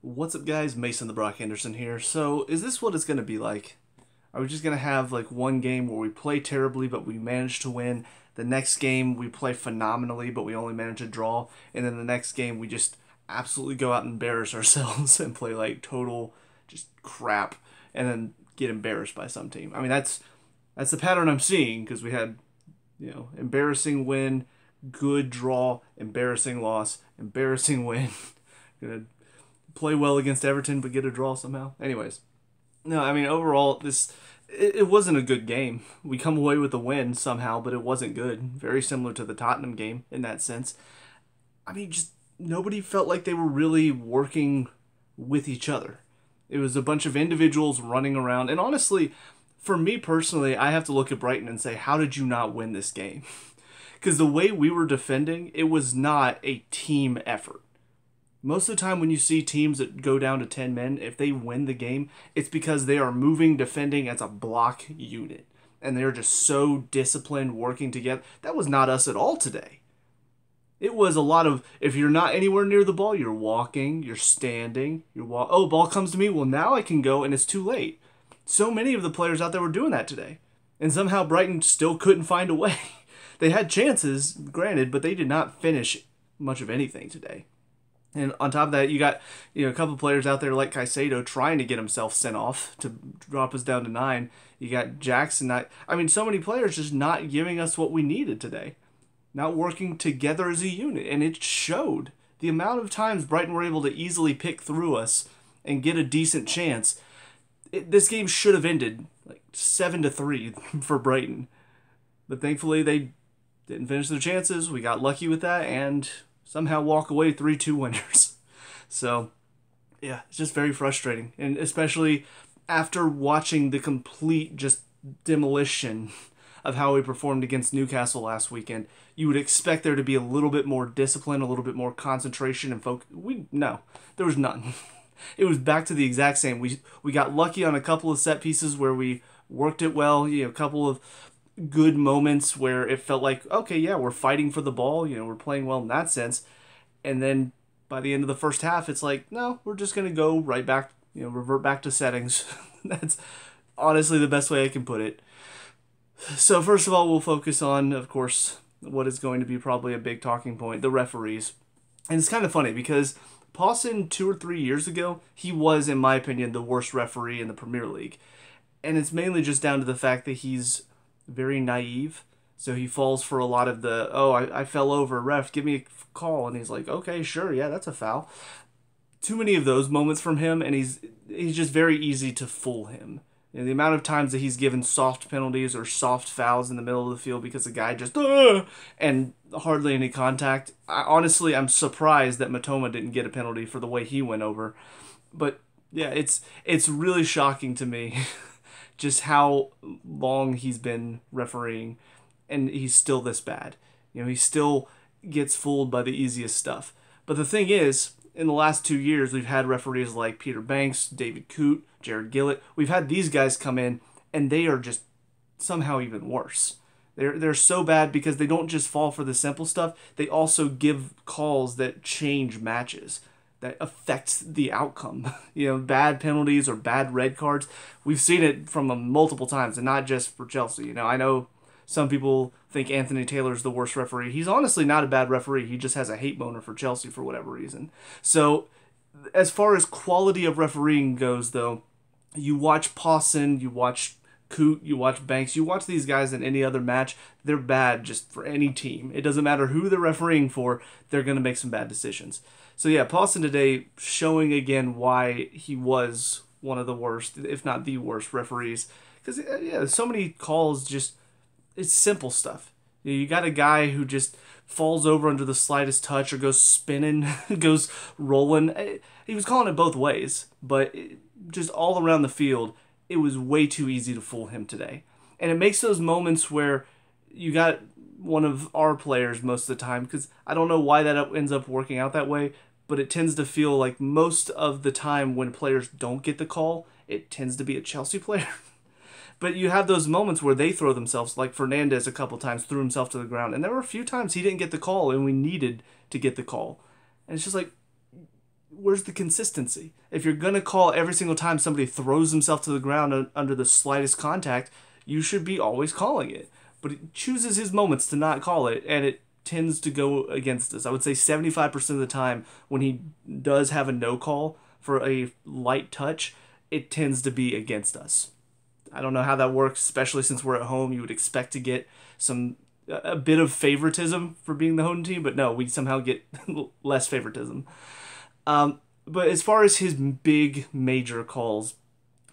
What's up, guys? Mason the Brock Henderson here. So, is this what it's going to be like? Are we just going to have like one game where we play terribly but we manage to win? The next game we play phenomenally but we only manage to draw, and then the next game we just absolutely go out and embarrass ourselves and play like total just crap and then get embarrassed by some team. I mean, that's the pattern I'm seeing because we had, embarrassing win, good draw, embarrassing loss, embarrassing win. Gonna play well against Everton but get a draw somehow. Anyways, no, I mean overall it wasn't a good game. We come away with a win somehow, but it wasn't good. Very similar to the Tottenham game in that sense. I mean, just nobody felt like they were really working with each other. It was a bunch of individuals running around, and honestly, for me personally, I have to look at Brighton and say, how did you not win this game? Because the way we were defending, it was not a team effort. Most of the time when you see teams that go down to 10 men, if they win the game, it's because they are moving, defending as a block unit. And they're just so disciplined, working together. That was not us at all today. It was a lot of, if you're not anywhere near the ball, you're walking, you're standing, oh, ball comes to me, well, now I can go, and it's too late. So many of the players out there were doing that today. And somehow Brighton still couldn't find a way. They had chances, granted, but they did not finish much of anything today. And on top of that, you got a couple players out there like Caicedo trying to get himself sent off to drop us down to 9. You got Jackson. So many players just not giving us what we needed today. Not working together as a unit. And it showed. The amount of times Brighton were able to easily pick through us and get a decent chance. This game should have ended like 7-3 for Brighton. But thankfully they didn't finish their chances. We got lucky with that and somehow walk away 3-2 winners. So, yeah, it's just very frustrating. And especially after watching the complete just demolition of how we performed against Newcastle last weekend, you would expect there to be a little bit more discipline, a little bit more concentration and focus. No, there was none. It was back to the exact same. We got lucky on a couple of set pieces where we worked it well, a couple of good moments where it felt like, okay, yeah, we're fighting for the ball, we're playing well in that sense. And then by the end of the first half, it's like, no, we're just going to go right back, revert back to settings. That's honestly the best way I can put it. So first of all, we'll focus on, of course, what is going to be probably a big talking point, the referees. And it's kind of funny because Pawson 2 or 3 years ago, he was, in my opinion, the worst referee in the Premier League. And it's mainly just down to the fact that he's very naive, so he falls for a lot of the, I fell over, ref, give me a call, and he's like, okay, sure, yeah, that's a foul. Too many of those moments from him, and he's just very easy to fool him. And the amount of times that he's given soft penalties or soft fouls in the middle of the field because the guy just, and hardly any contact. Honestly, I'm surprised that Matoma didn't get a penalty for the way he went over. But yeah, it's really shocking to me just how long he's been refereeing, and he's still this bad. He still gets fooled by the easiest stuff. But the thing is, in the last 2 years, we've had referees like Peter Banks, David Coote, Jared Gillett. We've had these guys come in, and they are just somehow even worse. They're so bad because they don't just fall for the simple stuff. They also give calls that change matches, that affects the outcome. Bad penalties or bad red cards. We've seen it from them multiple times, and not just for Chelsea. I know some people think Anthony Taylor's the worst referee. He's honestly not a bad referee. He just has a hate boner for Chelsea for whatever reason. So, as far as quality of refereeing goes, though, you watch Pawson, you watch Coote, you watch Banks, you watch these guys in any other match, they're bad just for any team. It doesn't matter who they're refereeing for, they're going to make some bad decisions. So yeah, Pawson today showing again why he was one of the worst, if not the worst referees. Because, yeah, so many calls just, it's simple stuff. You got a guy who just falls over under the slightest touch or goes spinning, goes rolling. He was calling it both ways, but just all around the field, it was way too easy to fool him today. And it makes those moments where you got one of our players most of the time, because I don't know why that ends up working out that way, but it tends to feel like most of the time when players don't get the call, it tends to be a Chelsea player. But you have those moments where they throw themselves, like Fernandez a couple times threw himself to the ground. And there were a few times he didn't get the call and we needed to get the call. And it's just like, where's the consistency? If you're going to call every single time somebody throws himself to the ground under the slightest contact, you should be always calling it. But he chooses his moments to not call it, and it tends to go against us. I would say 75% of the time when he does have a no call for a light touch, it tends to be against us. I don't know how that works, especially since we're at home. You would expect to get a bit of favoritism for being the home team, but no, we somehow get less favoritism. But as far as his big major calls,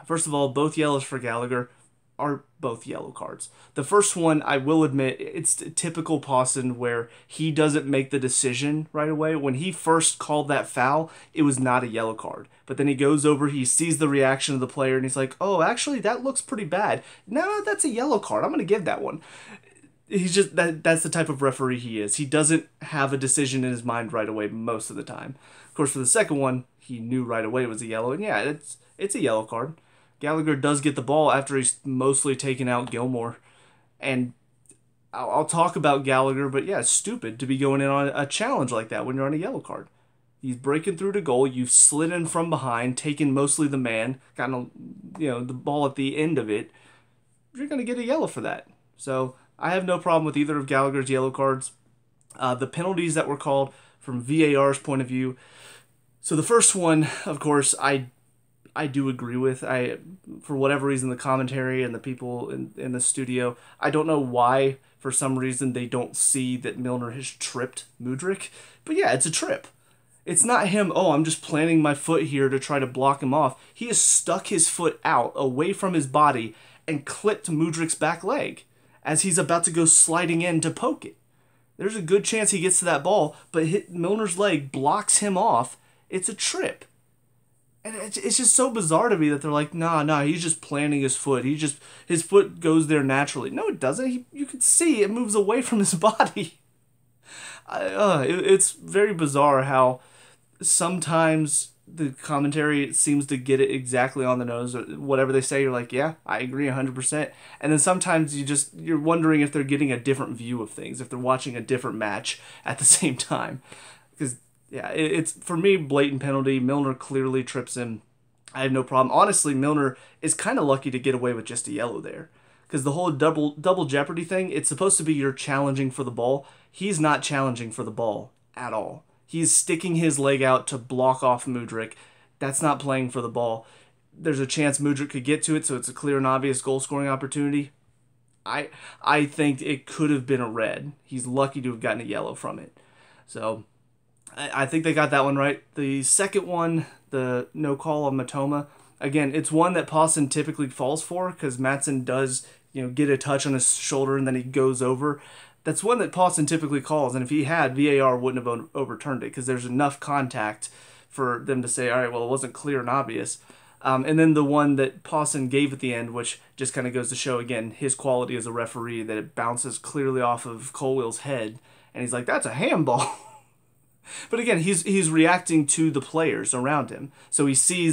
first of all, both yellows for Gallagher are both yellow cards. The first one, I will admit, it's typical Pawson where he doesn't make the decision right away. When he first called that foul, it was not a yellow card. But then he goes over, he sees the reaction of the player, and he's like, oh, actually, that looks pretty bad. No, that's a yellow card. I'm going to give that one. He's just, that's the type of referee he is. He doesn't have a decision in his mind right away most of the time. Of course, for the second one, he knew right away it was a yellow, and yeah, it's a yellow card. Gallagher does get the ball after he's mostly taken out Gilmore. And I'll talk about Gallagher, but yeah, it's stupid to be going in on a challenge like that when you're on a yellow card. He's breaking through to goal. You've slid in from behind, taken mostly the man, gotten the ball at the end of it. You're going to get a yellow for that. So I have no problem with either of Gallagher's yellow cards. The penalties that were called from VAR's point of view. So the first one, of course, I do agree with. For whatever reason, the commentary and the people in the studio, I don't know why, for some reason, they don't see that Milner has tripped Mudryk. But yeah, it's a trip. It's not him, oh, I'm just planting my foot here to try to block him off. He has stuck his foot out away from his body and clipped Mudryk's back leg as he's about to go sliding in to poke it. There's a good chance he gets to that ball, but Milner's leg blocks him off. It's a trip. And it's just so bizarre to me that they're like, nah, he's just planting his foot. His foot goes there naturally. No, it doesn't. You can see it moves away from his body. It's very bizarre how sometimes the commentary seems to get it exactly on the nose. Or whatever they say, you're like, yeah, I agree 100%. And then sometimes you're wondering if they're getting a different view of things, if they're watching a different match at the same time. Because yeah, it's for me, blatant penalty. Milner clearly trips him. I have no problem. Honestly, Milner is kind of lucky to get away with just a yellow there. Because the whole double jeopardy thing, it's supposed to be you're challenging for the ball. He's not challenging for the ball at all. He's sticking his leg out to block off Mudryk. That's not playing for the ball. There's a chance Mudryk could get to it, so it's a clear and obvious goal-scoring opportunity. I think it could have been a red. He's lucky to have gotten a yellow from it. So I think they got that one right. The second one, the no call on Matoma, again, it's one that Pawson typically falls for because Maatsen does get a touch on his shoulder and then he goes over. That's one that Pawson typically calls, and if he had, VAR wouldn't have overturned it because there's enough contact for them to say, all right, well, it wasn't clear and obvious. And then the one that Pawson gave at the end, which just kind of goes to show, again, his quality as a referee, that it bounces clearly off of Colwell's head, and he's like, that's a handball. But again, he's reacting to the players around him. So he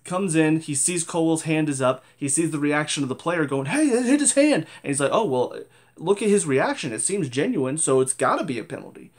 comes in, he sees Colwell's hand is up, he sees the reaction of the player going, hey, it hit his hand. And he's like, oh, well, look at his reaction. It seems genuine, so it's got to be a penalty.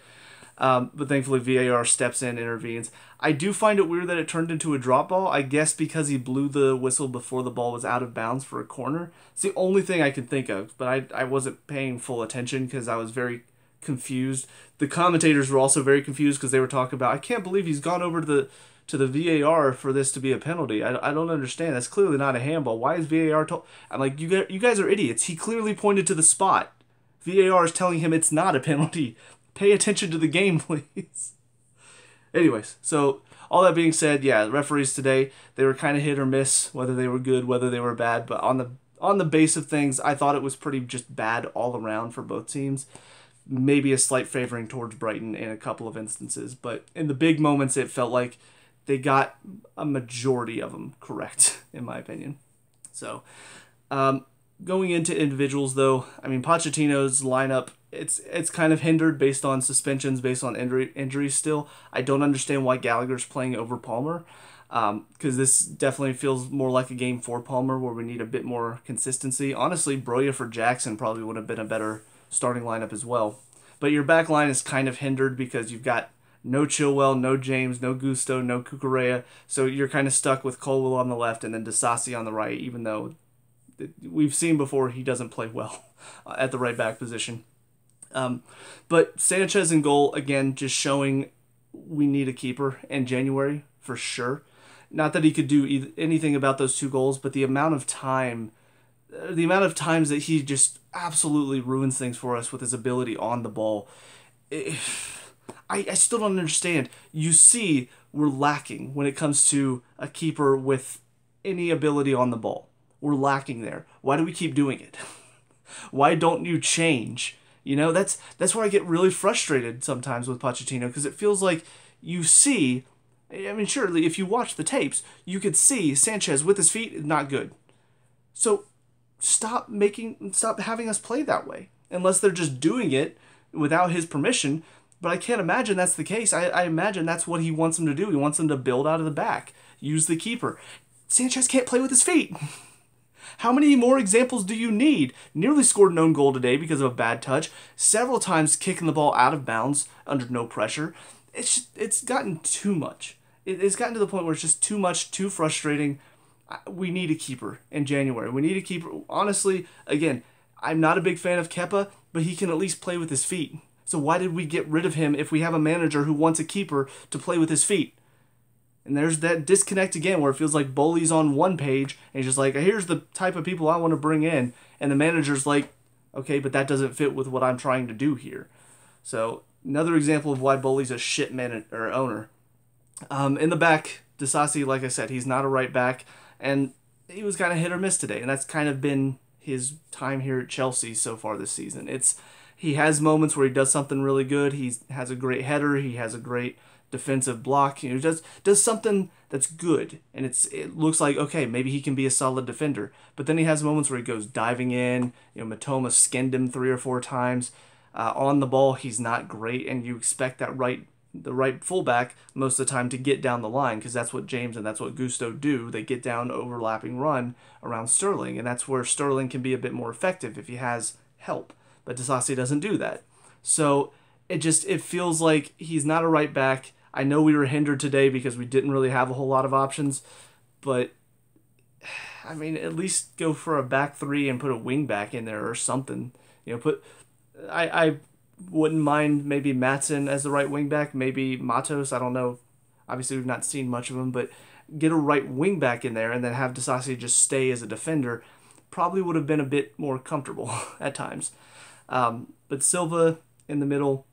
But thankfully, VAR steps in, intervenes. I do find it weird that it turned into a drop ball. I guess because he blew the whistle before the ball was out of bounds for a corner. It's the only thing I can think of, but I wasn't paying full attention because I was very confused. The commentators were also very confused because they were talking about, I can't believe he's gone over to the VAR for this to be a penalty. I don't understand. That's clearly not a handball. Why is VAR told? I'm like, you guys are idiots. He clearly pointed to the spot. VAR is telling him it's not a penalty. Pay attention to the game, please. Anyways, so all that being said, yeah, the referees today, they were kind of hit or miss, whether they were good, whether they were bad. But on the base of things, I thought it was pretty just bad all around for both teams. Maybe a slight favoring towards Brighton in a couple of instances. But in the big moments, it felt like they got a majority of them correct, in my opinion. So, going into individuals, though, I mean, Pochettino's lineup, it's kind of hindered based on suspensions, based on injuries still. I don't understand why Gallagher's playing over Palmer, because this definitely feels more like a game for Palmer where we need a bit more consistency. Honestly, Broja for Jackson probably would have been a better starting lineup as well. But your back line is kind of hindered because you've got No Chilwell, no James, no Gusto, no Cucurella. So you're kind of stuck with Colwell on the left and then Disasi on the right, even though we've seen before he doesn't play well at the right back position. But Sanchez in goal, again, just showing we need a keeper in January for sure. Not that he could do anything about those 2 goals, but the amount of times that he just absolutely ruins things for us with his ability on the ball. I still don't understand. You see, we're lacking when it comes to a keeper with any ability on the ball. We're lacking there. Why do we keep doing it? Why don't you change? You know, that's where I get really frustrated sometimes with Pochettino, because it feels like you see, I mean, surely if you watch the tapes, you could see Sanchez with his feet not good. So stop having us play that way, unless they're just doing it without his permission. But I can't imagine that's the case. I imagine that's what he wants him to do. He wants him to build out of the back, use the keeper. Sanchez can't play with his feet. How many more examples do you need? Nearly scored an own goal today because of a bad touch. Several times kicking the ball out of bounds under no pressure. It's gotten too much. It's gotten to the point where it's just too much, too frustrating. We need a keeper in January. We need a keeper. Honestly, again, I'm not a big fan of Kepa, but he can at least play with his feet. So why did we get rid of him if we have a manager who wants a keeper to play with his feet? And there's that disconnect again where it feels like Bowley's on one page and he's just like, here's the type of people I want to bring in. And the manager's like, okay, but that doesn't fit with what I'm trying to do here. So another example of why Bowley's a shit owner. In the back, Disasi, like I said, he's not a right back. And he was kind of hit or miss today. And that's kind of been his time here at Chelsea so far this season. He has moments where he does something really good. He has a great header. He has a great defensive block. You know, does something that's good, and it looks like, okay, maybe he can be a solid defender. But then he has moments where he goes diving in. You know, Matoma skinned him 3 or 4 times. On the ball, he's not great, and you expect the right fullback most of the time to get down the line, because that's what James and that's what Gusto do. They get down overlapping run around Sterling, and that's where Sterling can be a bit more effective if he has help. But Disasi doesn't do that. So it feels like he's not a right back. I know we were hindered today because we didn't really have a whole lot of options, but I mean, at least go for a back 3 and put a wing back in there or something. You know, I wouldn't mind maybe Maatsen as the right wing back, maybe Matos. I don't know. Obviously, we've not seen much of him, but get a right wing back in there and then have Disasi just stay as a defender probably would have been a bit more comfortable at times. But Silva in the middle,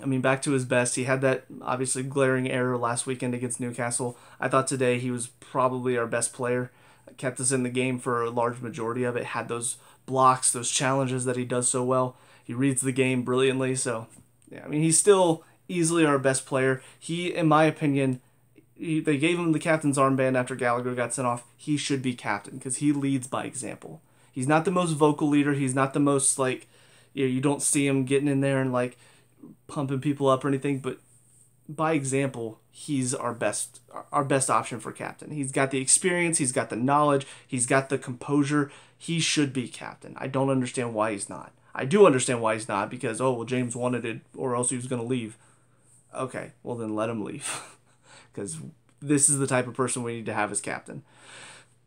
I mean, back to his best. He had that obviously glaring error last weekend against Newcastle. I thought today he was probably our best player. Kept us in the game for a large majority of it. Had those blocks, those challenges that he does so well. He reads the game brilliantly. So, yeah, I mean, he's still easily our best player. He, in my opinion, they gave him the captain's armband after Gallagher got sent off. He should be captain because he leads by example. He's not the most vocal leader. He's not the most, like, you don't see him getting in there and, like, pumping people up or anything, but by example, he's our best option for captain. He's got the experience, he's got the knowledge, he's got the composure. He should be captain. I don't understand why he's not. I do understand why he's not, because, oh, well, James wanted it or else he was going to leave. Okay, well then let him leave. Because this is the type of person we need to have as captain.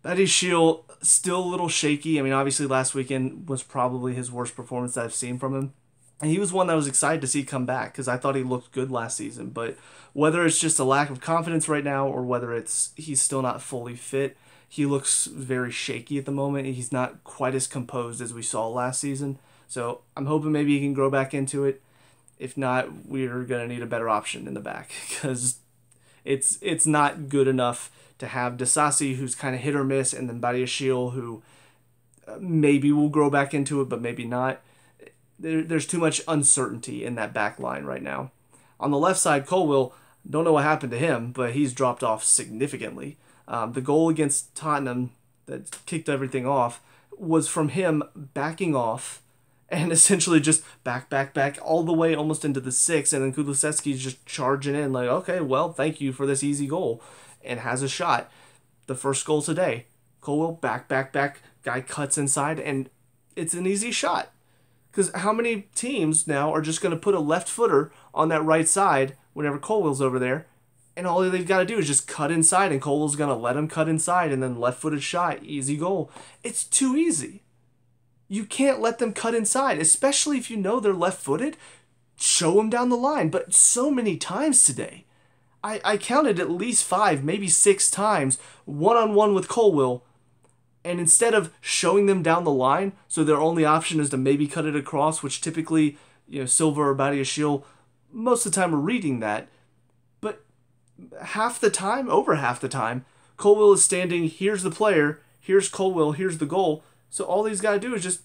Betty Shield, still a little shaky. I mean, obviously last weekend was probably his worst performance that I've seen from him. And he was one that I was excited to see come back because I thought he looked good last season. But whether it's just a lack of confidence right now or whether he's still not fully fit, he looks very shaky at the moment. He's not quite as composed as we saw last season. So I'm hoping maybe he can grow back into it. If not, we're going to need a better option in the back because it's not good enough to have Disasi, who's kind of hit or miss, and then Badiashile, who maybe will grow back into it, but maybe not. There's too much uncertainty in that back line right now. On the left side, Colwell, don't know what happened to him, but he's dropped off significantly. The goal against Tottenham that kicked everything off was from him backing off and essentially just back all the way almost into the 6, and then Kulusevski's just charging in like, okay, well, thank you for this easy goal, and has a shot. The first goal today, Colwell back, guy cuts inside, and it's an easy shot. Because how many teams now are just going to put a left footer on that right side whenever Colwell's over there, and all they've got to do is just cut inside, and Colwell's going to let him cut inside, and then left-footed shot, easy goal. It's too easy. You can't let them cut inside, especially if you know they're left-footed. Show them down the line. But so many times today, I counted at least 5, maybe 6 times, one-on-one with Colwell, and instead of showing them down the line, so their only option is to maybe cut it across, which typically, Silva or Badiashile, most of the time are reading that. But half the time, over half the time, Colwell is standing, here's the player, here's Colwell, here's the goal. So all he's got to do is just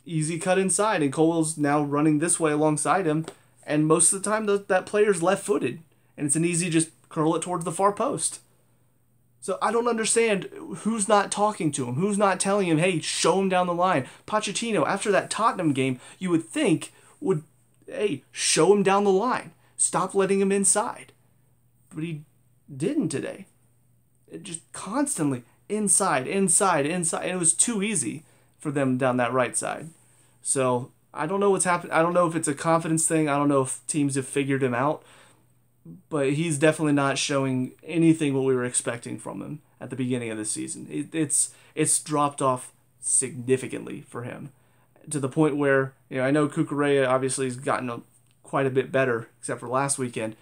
easy cut inside, and Colwell's now running this way alongside him, and most of the time that player's left-footed, and it's an easy just curl it towards the far post. So I don't understand who's not talking to him, who's not telling him, hey, show him down the line. Pochettino, after that Tottenham game, you would think would, hey, show him down the line. Stop letting him inside. But he didn't today. It just constantly inside, inside, inside. And it was too easy for them down that right side. So I don't know what's happened. I don't know if it's a confidence thing. I don't know if teams have figured him out. But he's definitely not showing anything what we were expecting from him at the beginning of the season. It's dropped off significantly for him, to the point where, I know Cucurella obviously has gotten quite a bit better, except for last weekend.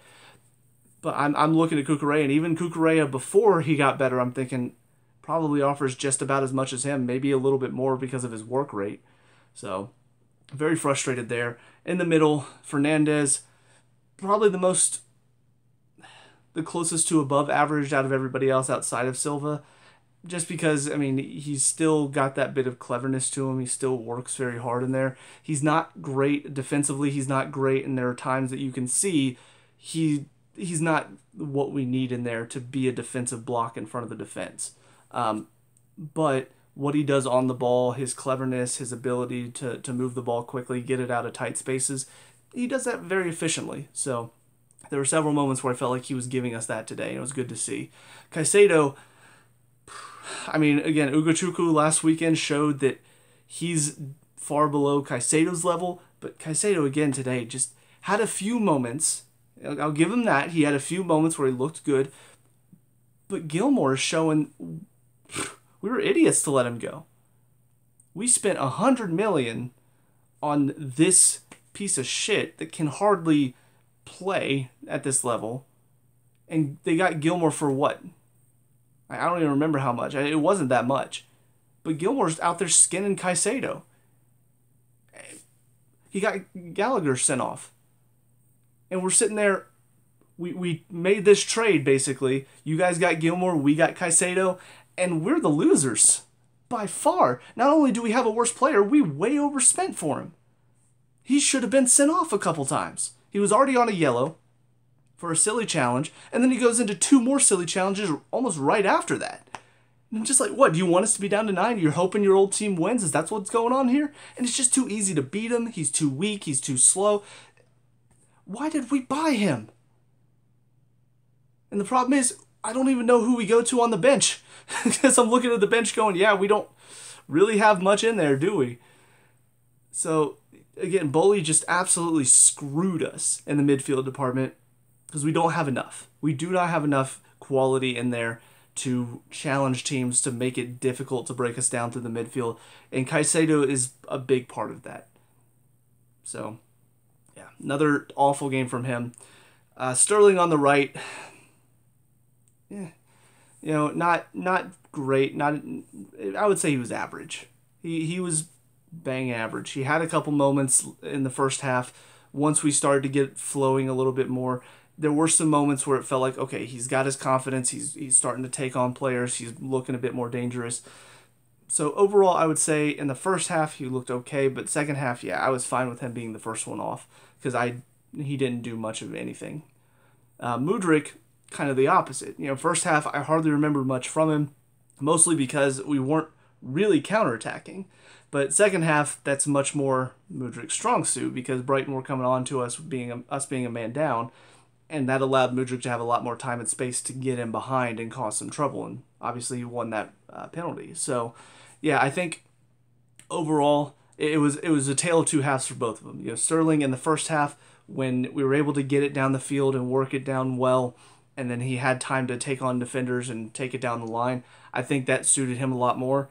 But I'm looking at Cucurella, and even Cucurella before he got better, I'm thinking probably offers just about as much as him, maybe a little bit more because of his work rate. So very frustrated there. In the middle, Fernandez, probably the closest to above average out of everybody else outside of Silva, just because, he's still got that bit of cleverness to him. He still works very hard in there. He's not great defensively. He's not great, and there are times that you can see he's not what we need in there to be a defensive block in front of the defense. But what he does on the ball, his cleverness, his ability to move the ball quickly, get it out of tight spaces, he does that very efficiently. So there were several moments where I felt like he was giving us that today, and it was good to see. Caicedo, again, Ugochukwu last weekend showed that he's far below Caicedo's level, but Caicedo again today just had a few moments. I'll give him that. He had a few moments where he looked good, but Gilmore is showing we were idiots to let him go. We spent $100 million on this piece of shit that can hardly play at this level, and they got Gilmore for what? I don't even remember how much. It wasn't that much, but Gilmore's out there skinning Caicedo. He got Gallagher sent off, and we're sitting there. We made this trade basically. You guys got Gilmore, we got Caicedo, and we're the losers by far. Not only do we have a worse player, we way overspent for him. He should have been sent off a couple times. He was already on a yellow for a silly challenge, and then he goes into 2 more silly challenges almost right after that. And I'm just like, what, do you want us to be down to 9? You're hoping your old team wins? Is that what's going on here? And it's just too easy to beat him. He's too weak. He's too slow. Why did we buy him? And the problem is, I don't even know who we go to on the bench. Because I'm looking at the bench going, yeah, we don't really have much in there, do we? So again, Boley just absolutely screwed us in the midfield department because we don't have enough. We do not have enough quality in there to challenge teams, to make it difficult to break us down through the midfield. And Caicedo is a big part of that. So, yeah, another awful game from him. Sterling on the right, not great. I would say he was average. He was bang average. He had a couple moments in the first half. Once we started to get flowing a little bit more, there were some moments where it felt like, okay, he's got his confidence. He's starting to take on players. He's looking a bit more dangerous. So overall, I would say in the first half he looked okay, but second half, yeah, I was fine with him being the first one off because he didn't do much of anything. Mudryk, kind of the opposite. First half I hardly remember much from him, mostly because we weren't really counterattacking. But second half, that's much more Mudryk's strong suit because Brighton were coming on to us being a man down, and that allowed Mudryk to have a lot more time and space to get in behind and cause some trouble. And obviously, he won that penalty. So, yeah, I think overall, it was a tale of two halves for both of them. Sterling in the first half, when we were able to get it down the field and work it down well, and then he had time to take on defenders and take it down the line. I think that suited him a lot more.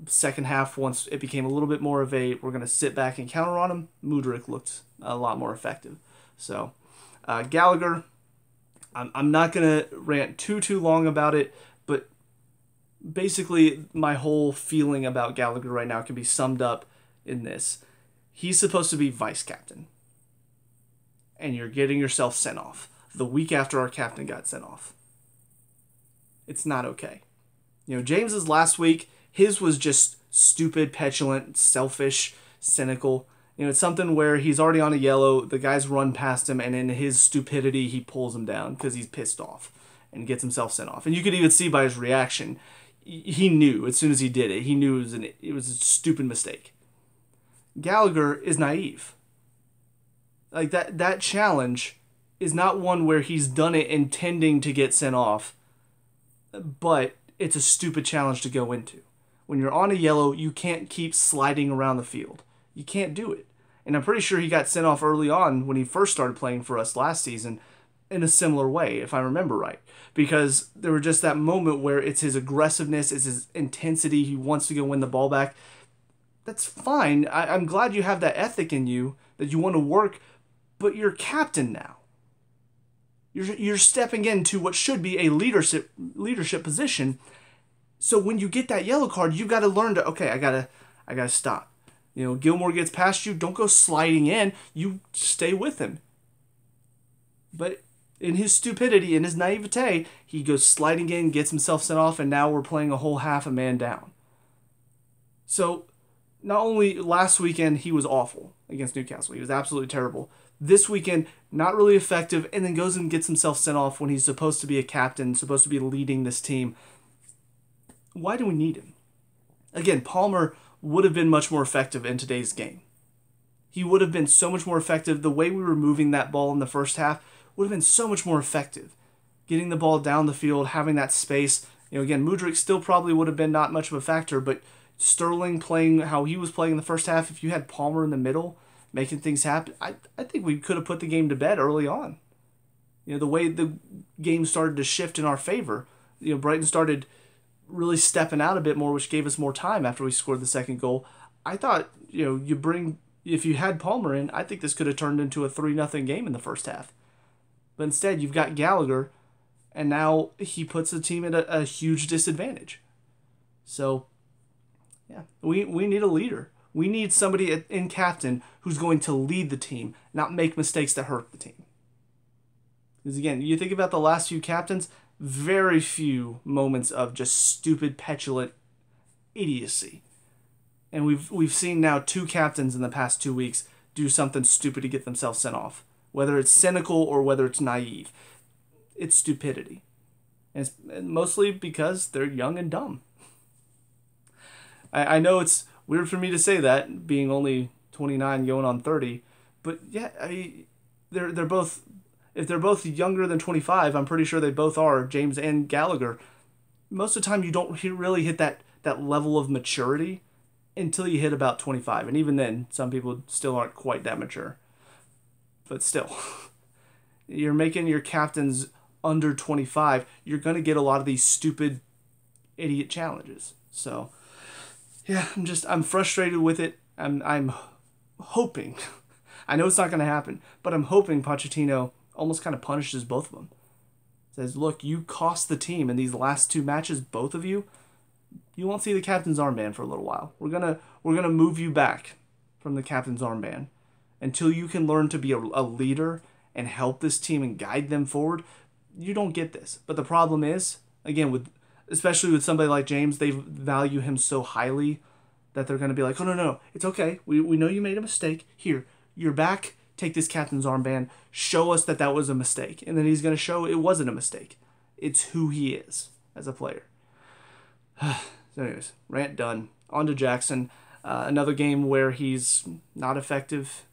Second half, once it became a little bit more of a we're going to sit back and counter on him, Mudryk looked a lot more effective. So Gallagher, I'm not going to rant too long about it, but basically my whole feeling about Gallagher right now can be summed up in this. He's supposed to be vice captain, and you're getting yourself sent off the week after our captain got sent off. It's not okay. James's last week, his was just stupid, petulant, selfish, cynical. It's something where he's already on a yellow, the guys run past him, and in his stupidity, he pulls him down because he's pissed off and gets himself sent off. And you could even see by his reaction, he knew as soon as he did it, he knew it was a stupid mistake. Gallagher is naive. Like that challenge is not one where he's done it intending to get sent off, but it's a stupid challenge to go into. When you're on a yellow, you can't keep sliding around the field. You can't do it. And I'm pretty sure he got sent off early on when he first started playing for us last season in a similar way, if I remember right. Because there was just that moment where it's his aggressiveness, it's his intensity, he wants to go win the ball back. That's fine. I'm glad you have that ethic in you, that you want to work, but you're captain now. You're stepping into what should be a leadership position. So when you get that yellow card, you've got to learn to, okay, I gotta stop. Gilmore gets past you, don't go sliding in, you stay with him. But in his stupidity, in his naivete, he goes sliding in, gets himself sent off, and now we're playing a whole half a man down. So not only last weekend, he was awful against Newcastle. He was absolutely terrible. This weekend, not really effective, and then goes and gets himself sent off when he's supposed to be a captain, supposed to be leading this team. Why do we need him? Again, Palmer would have been much more effective in today's game. He would have been so much more effective. The way we were moving that ball in the first half would have been so much more effective. Getting the ball down the field, having that space. Again, Mudryk still probably would have been not much of a factor, but Sterling playing how he was playing in the first half, if you had Palmer in the middle, making things happen, I think we could have put the game to bed early on. The way the game started to shift in our favor, Brighton started really stepping out a bit more, which gave us more time after we scored the second goal. I thought, if you had Palmer in, I think this could have turned into a 3-0 game in the first half. But instead, you've got Gallagher, and now he puts the team at a huge disadvantage. So, yeah, we need a leader. We need somebody in captain who's going to lead the team, not make mistakes that hurt the team. Because again, you think about the last few captains, very few moments of just stupid, petulant idiocy. And we've seen now 2 captains in the past 2 weeks do something stupid to get themselves sent off. Whether it's cynical or whether it's naive. It's stupidity. And it's mostly because they're young and dumb. I know it's weird for me to say that, being only 29 going on 30, but yeah, they're both, if they're both younger than 25, I'm pretty sure they both are, James and Gallagher. Most of the time you don't really hit that level of maturity until you hit about 25, and even then, some people still aren't quite that mature. But still, you're making your captains under 25, you're going to get a lot of these stupid idiot challenges. So yeah, I'm frustrated with it. I'm hoping, I know it's not going to happen, but I'm hoping Pochettino almost kind of punishes both of them. Says, look, you cost the team in these last 2 matches, both of you. You won't see the captain's armband for a little while. We're gonna move you back from the captain's armband until you can learn to be a leader and help this team and guide them forward. You don't get this. But the problem is, again, especially with somebody like James, they value him so highly that they're going to be like, oh, no, it's okay. We know you made a mistake. Here, you're back. Take this captain's armband. Show us that was a mistake. And then he's going to show it wasn't a mistake. It's who he is as a player. So anyways, rant done. On to Jackson. Another game where he's not effective,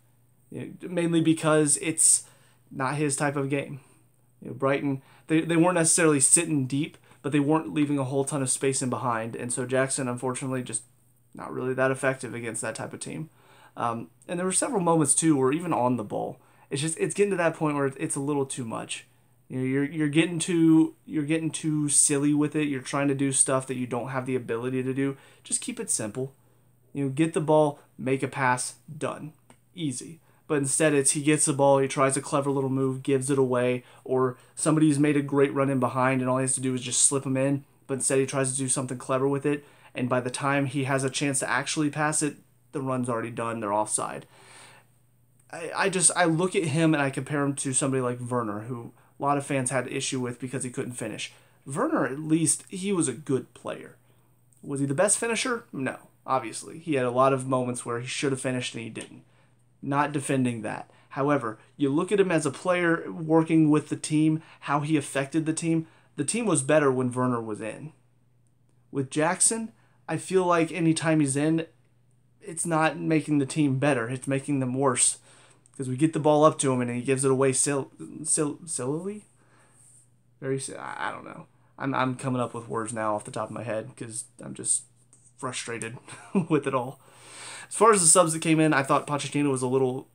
mainly because it's not his type of game. Brighton, they weren't necessarily sitting deep, but they weren't leaving a whole ton of space in behind. And so Jackson, unfortunately, just not really that effective against that type of team. And there were several moments too where even on the ball, it's getting to that point where it's a little too much. You know, you're getting too silly with it. You're trying to do stuff that you don't have the ability to do. Just keep it simple. You know, get the ball, make a pass, done, easy. But instead, he gets the ball, he tries a clever little move, gives it away, or somebody's made a great run in behind, and all he has to do is just slip him in. But instead, he tries to do something clever with it, and by the time he has a chance to actually pass it, the run's already done. They're offside. I look at him and I compare him to somebody like Werner, who a lot of fans had issue with because he couldn't finish. Werner, at least, he was a good player. Was he the best finisher? No, obviously. He had a lot of moments where he should have finished and he didn't. Not defending that. However, you look at him as a player working with the team, how he affected the team. The team was better when Werner was in. With Jackson, I feel like anytime he's in, it's not making the team better. It's making them worse. Because we get the ball up to him and he gives it away sillily? I don't know. I'm coming up with words now off the top of my head because I'm just frustrated with it all. As far as the subs that came in, I thought Pochettino was a little,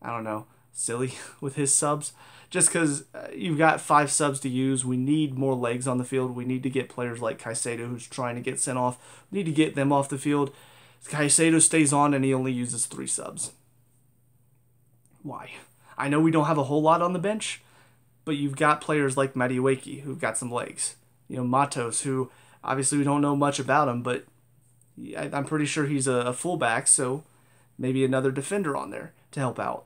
I don't know, silly with his subs. Just because you've got 5 subs to use. We need more legs on the field. We need to get players like Caicedo, who's trying to get sent off. We need to get them off the field. Caicedo stays on and he only uses 3 subs. Why? I know we don't have a whole lot on the bench, but you've got players like Madueke, who've got some legs. You know, Matos, who obviously we don't know much about him, but I'm pretty sure he's a fullback, so maybe another defender on there to help out.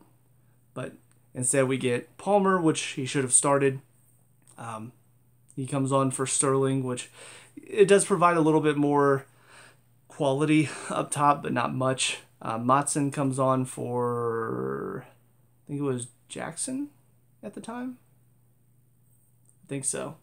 But instead we get Palmer, which he should have started. He comes on for Sterling, which it does provide a little bit more quality up top, but not much. Matson comes on for, I think it was Jackson at the time. I think so.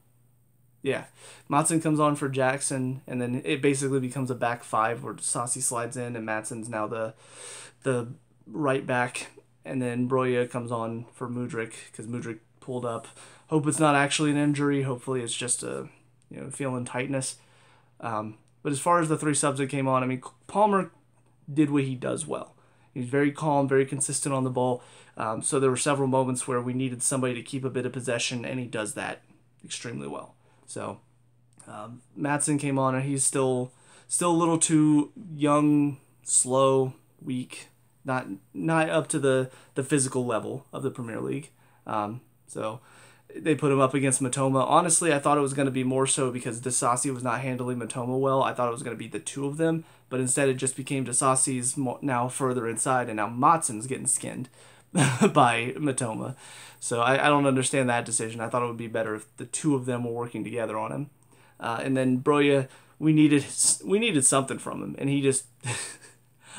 Yeah, Matson comes on for Jackson, and then it basically becomes a back 5 where Sassi slides in, and Matson's now the right back, and then Broja comes on for Mudryk because Mudryk pulled up. Hope it's not actually an injury. Hopefully it's just a feeling tightness. But as far as the 3 subs that came on, I mean, Palmer did what he does well. He was very calm, very consistent on the ball. So there were several moments where we needed somebody to keep a bit of possession, and he does that extremely well. So Matson came on, and he's still a little too young, slow, weak, not up to the physical level of the Premier League. So they put him up against Matoma. Honestly, I thought it was going to be more so because Disasi was not handling Matoma well. I thought it was going to be the 2 of them, but instead it just became Disasi's now further inside, and now Matson's getting skinned by Matoma. So I don't understand that decision. I thought it would be better if the 2 of them were working together on him. And then Broja, we needed something from him, and he just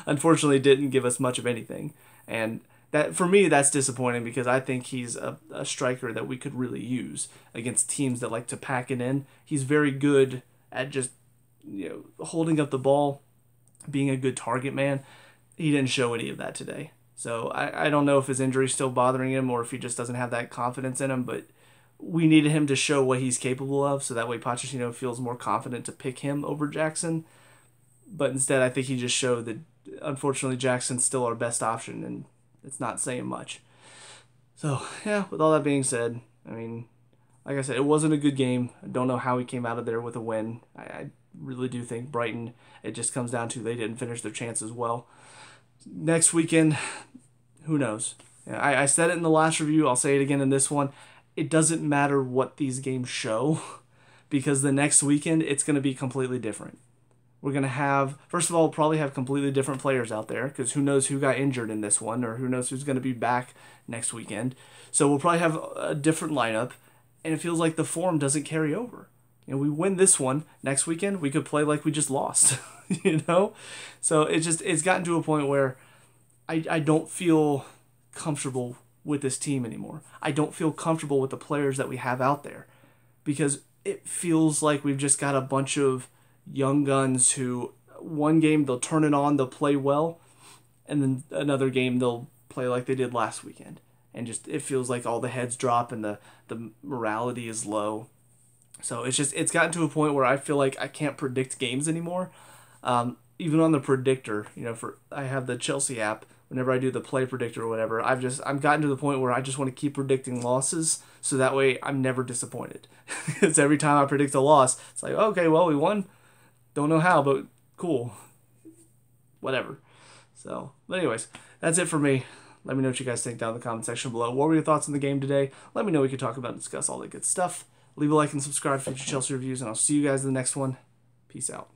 unfortunately didn't give us much of anything. And that, for me, that's disappointing because I think he's a striker that we could really use against teams that like to pack it in. He's very good at just holding up the ball, being a good target man. He didn't show any of that today. So I don't know if his injury's still bothering him or if he just doesn't have that confidence in him, but we needed him to show what he's capable of so that way Pochettino feels more confident to pick him over Jackson. But instead, I think he just showed that, unfortunately, Jackson's still our best option, and it's not saying much. So, yeah, with all that being said, I mean, like I said, it wasn't a good game. I don't know how he came out of there with a win. I really do think Brighton, it just comes down to they didn't finish their chances well. Next weekend, who knows? I said it in the last review. I'll say it again in this one. It doesn't matter what these games show because the next weekend, it's going to be completely different. We're going to have, first of all, probably have completely different players out there because who knows who got injured in this one or who knows who's going to be back next weekend. So we'll probably have a different lineup, and it feels like the form doesn't carry over. We win this one, next weekend we could play like we just lost, So it's gotten to a point where I don't feel comfortable with this team anymore. I don't feel comfortable with the players that we have out there because it feels like we've just got a bunch of young guns who one game they'll turn it on, they'll play well, and then another game they'll play like they did last weekend. And just it feels like all the heads drop and the morality is low. So it's gotten to a point where I feel like I can't predict games anymore. Even on the predictor, I have the Chelsea app. Whenever I do the play predictor or whatever, I've gotten to the point where I just want to keep predicting losses, so that way I'm never disappointed. Because every time I predict a loss, it's like, okay, well, we won. Don't know how, but cool. Whatever. So, but anyways, that's it for me. Let me know what you guys think down in the comment section below. What were your thoughts on the game today? Let me know. We could talk about and discuss all that good stuff. Leave a like and subscribe for future Chelsea reviews, and I'll see you guys in the next one. Peace out.